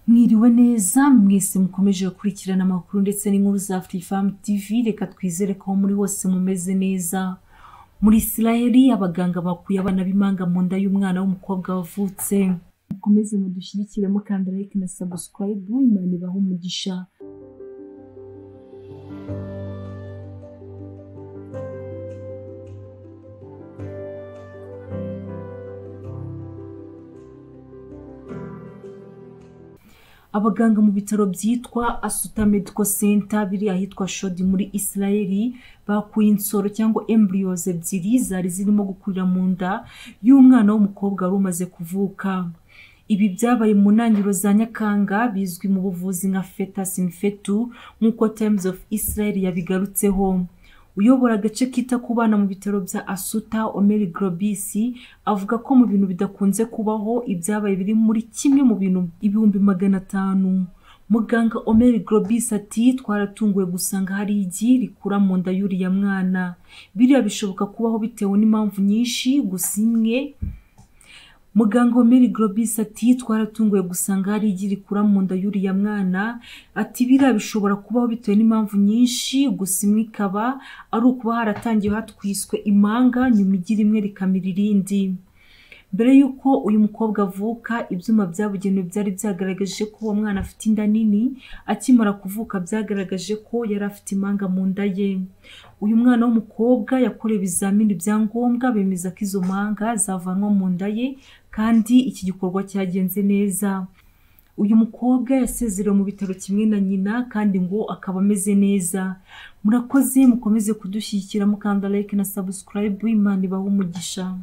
Mwiriwe neza mwese mukomeje gukurikirana amakuru ndetse n'inkuru za Afrifame TV. Reka twizere ko muri hose mumeze neza. Muri Isirayeli abaganga bakuye abana b'imanga mu nda y'umwana w'umukobwa wavutse. Mukomeze mudushyigikire mukanda like na subscribe. Imana ibahe umugisha. Abaganga mu bitaro byitwa Asuta Medical Center biri ahitwa Shodi muri Isirayeli bakuye insoro cyangwa embryos ebyiri zari zirimo gukurira mu nda y'umwana w'umukobwa wari umaze kuvuka. Ibi byabaye mu ntangiriro za Nyakanga, bizwi mu buvuzi nka fetus in fetu nk'uko Times of Israel yabigarutseho. Uyobora agace kita ku bana mu bitaro bya Asuta, Omeri Grobisi, avuga ko mu bintu bidakunze kubaho ibyabaye biri muri kimwe mu bintu 500. Muganga Omeri Grobisi ati twaratunguwe gusanga hari igi rikura mu nda y'uriya mwana. Biriya bishoboka kubaho bitewe n'impamvu nyinshi, gusa imwe. Muganga Omeri Grobisi ati twaratunguwe gusanga hari igi rikura mu nda y'uriya mwana. Ati biriya bishobora kubaho bitewe n'impamvu nyinshi, gusa imwe ikaba ari ukuba haratangiye hatwiswe imanga nyuma igi rimwe rikamira irindi. Mbere yuko uyu mukobwa avuka, ibyuma byabugenewe byari byagaragaje ko uwo mwana afite inda nini. Akimara kuvuka byagaragaje ko yari afite imanga mu nda ye. Uyu mwana w'umukobwa yakorewe ibizamini bya ngombwa bemeza ko izo manga zavanwa mu nda ye, kandi iki gikorwa cyagenze neza. Uyu mukobwa yasezerewe mu bitaro kimwe na nyina, kandi ngo akaba ameze neza. Murakoze, mukomeze kudushyigikira mukanda like na subscribe. Imana ibahe umugisha.